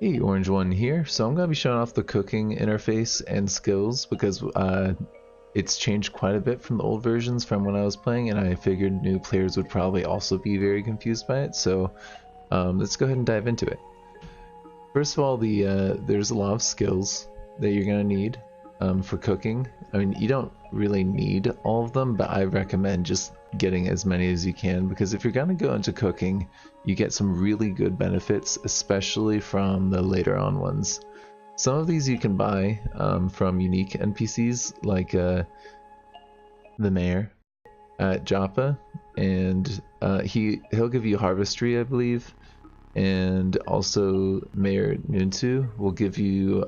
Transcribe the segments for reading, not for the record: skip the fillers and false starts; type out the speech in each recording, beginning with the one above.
Hey, Orange One here. So I'm going to be showing off the cooking interface and skills because it's changed quite a bit from the old versions from when I was playing, and I figured new players would probably also be very confused by it. So let's go ahead and dive into it. First of all, there's a lot of skills that you're going to need for cooking. I mean, you don't really need all of them, but I recommend just getting as many as you can, because if you're going to go into cooking, you get some really good benefits, especially from the later on ones. Some of these you can buy from unique NPCs like the mayor at Joppa, and he'll give you harvestry, I believe, and also Mayor Nuntu will give you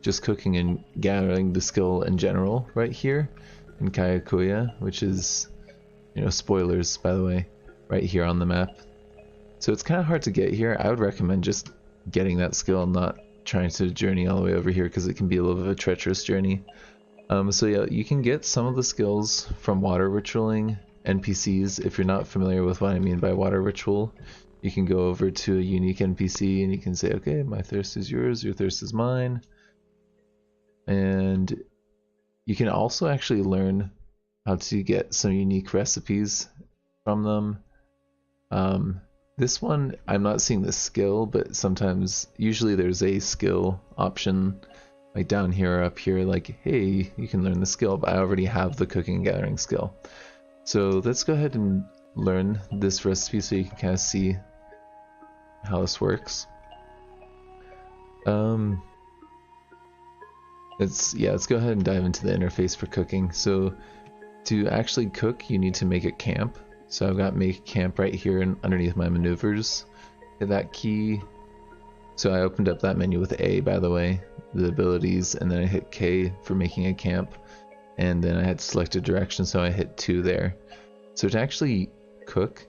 just cooking and gathering the skill in general right here in Kayakuya, which is, spoilers by the way, right here on the map. So it's kind of hard to get here. I would recommend just getting that skill and not trying to journey all the way over here, because it can be a little bit of a treacherous journey. So yeah, you can get some of the skills from water ritualing NPCs. If you're not familiar with what I mean by water ritual, you can go over to a unique NPC and you can say, okay, my thirst is yours, your thirst is mine. And you can also actually learn how to get some unique recipes from them. This one, I'm not seeing the skill, but sometimes, usually there's a skill option like down here or up here, like, hey, you can learn the skill, but I already have the cooking and gathering skill. So let's go ahead and learn this recipe so you can kind of see how this works. Let's go ahead and dive into the interface for cooking. So to actually cook, you need to make a camp. So I've got make camp right here and underneath my maneuvers. Hit that key. So I opened up that menu with A, by the way, the abilities, and then I hit K for making a camp, and then I had selected direction, so I hit 2 there. So to actually cook,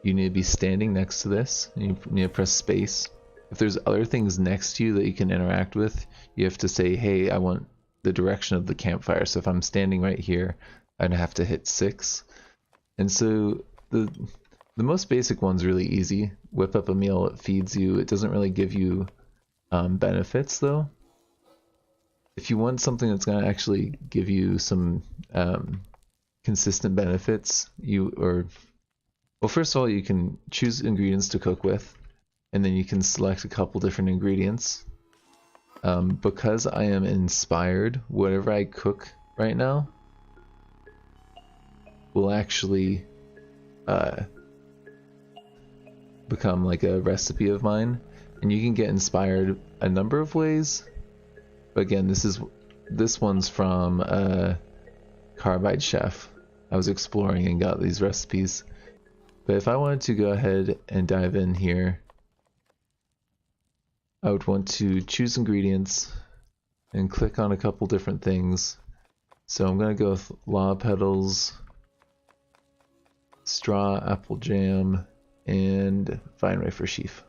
you need to be standing next to this, and you need to press space. If there's other things next to you that you can interact with, you have to say, hey, I want the direction of the campfire. So if I'm standing right here, I'd have to hit 6. And so the most basic one's really easy. Whip up a meal, it feeds you. It doesn't really give you benefits though. If you want something that's going to actually give you some consistent benefits, well, first of all, you can choose ingredients to cook with, and then you can select a couple different ingredients. Because I am inspired, whatever I cook right now will actually become like a recipe of mine, and you can get inspired a number of ways. But again, this one's from Carbide Chef. I was exploring and got these recipes. But if I wanted to go ahead and dive in here, I would want to choose ingredients and click on a couple different things. So I'm going to go with lava petals, straw, apple jam, and vine wafer sheaf,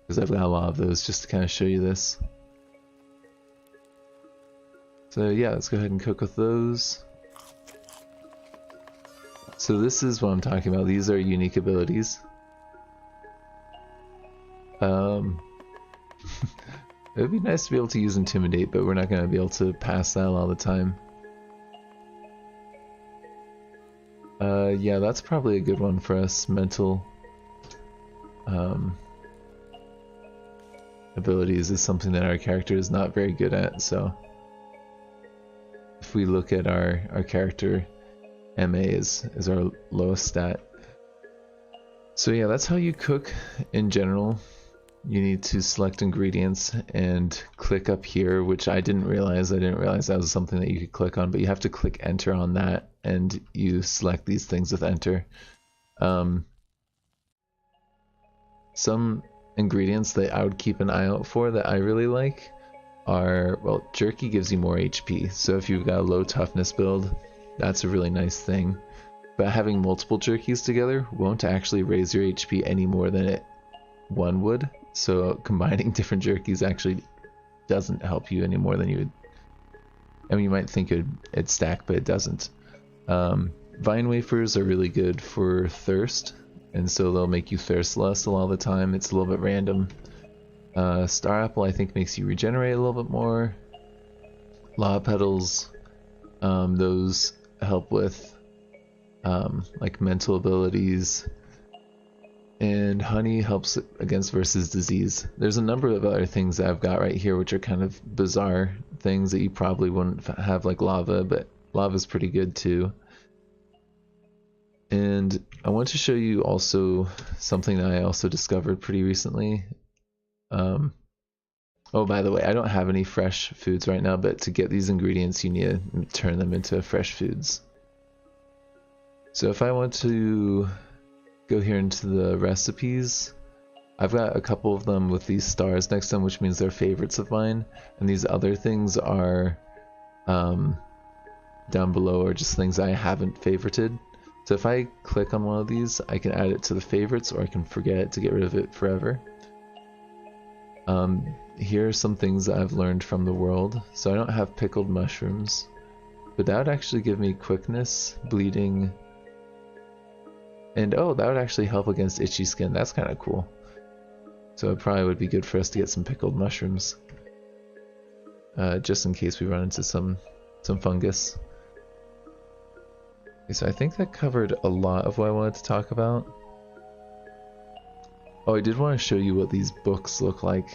because I've got a lot of those just to kind of show you this. So yeah, let's go ahead and cook with those. So this is what I'm talking about. These are unique abilities. It would be nice to be able to use Intimidate, but we're not going to be able to pass that all the time. Yeah, that's probably a good one for us. Mental abilities is something that our character is not very good at, so if we look at our character, MA is our lowest stat. So yeah, that's how you cook in general. You need to select ingredients and click up here, which I didn't realize. I didn't realize that was something that you could click on, but you have to click enter on that, and you select these things with enter. Some ingredients that I would keep an eye out for that I really like are, well, jerky gives you more HP. So if you've got a low toughness build, that's a really nice thing. But having multiple jerkies together won't actually raise your HP any more than one would. So combining different jerkies actually doesn't help you any more than you would. I mean, you might think it'd stack, but it doesn't. Vine wafers are really good for thirst, and so they'll make you thirst less a lot of the time. It's a little bit random. Star Apple I think makes you regenerate a little bit more. Lava Petals, those help with like mental abilities. And honey helps against versus disease. There's a number of other things that I've got right here which are kind of bizarre things that you probably wouldn't have, like lava, but lava's pretty good too. And I want to show you also something that I also discovered pretty recently. Oh, by the way, I don't have any fresh foods right now, but to get these ingredients you need to turn them into fresh foods. So if I want to go here into the recipes, I've got a couple of them with these stars next to them, which means they're favorites of mine, and these other things are down below are just things I haven't favorited. So if I click on one of these, I can add it to the favorites, or I can forget it to get rid of it forever. Here are some things that I've learned from the world. So I don't have pickled mushrooms, but that would actually give me quickness, bleeding, and oh, that would actually help against itchy skin. That's kind of cool. So it probably would be good for us to get some pickled mushrooms, just in case we run into some fungus. Okay, so I think that covered a lot of what I wanted to talk about. Oh, I did want to show you what these books look like.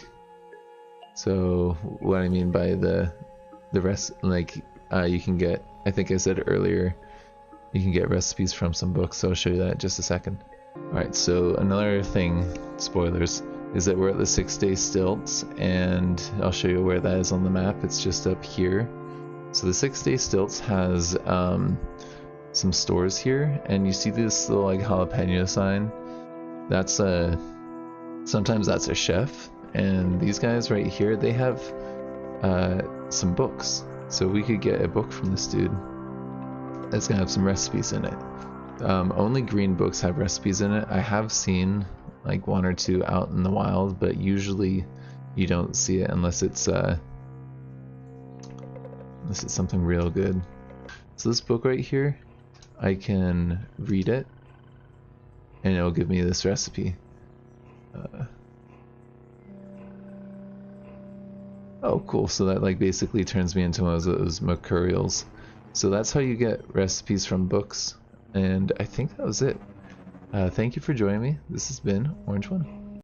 So what I mean by the rest, like you can get, I think I said earlier, you can get recipes from some books, so I'll show you that in just a second. Alright, so another thing, spoilers, is that we're at the 6-day stilts, and I'll show you where that is on the map. It's just up here. So the 6-day stilts has some stores here, and you see this little like jalapeno sign. That's sometimes that's a chef, and these guys right here, they have some books. So we could get a book from this dude that's gonna have some recipes in it. Only green books have recipes in it. I have seen like one or two out in the wild, but usually you don't see it unless it's something real good. So this book right here, I can read it and it'll give me this recipe. Oh cool, so that like basically turns me into one of those mercurials. So that's how you get recipes from books, and I think that was it. Thank you for joining me. This has been Orange One.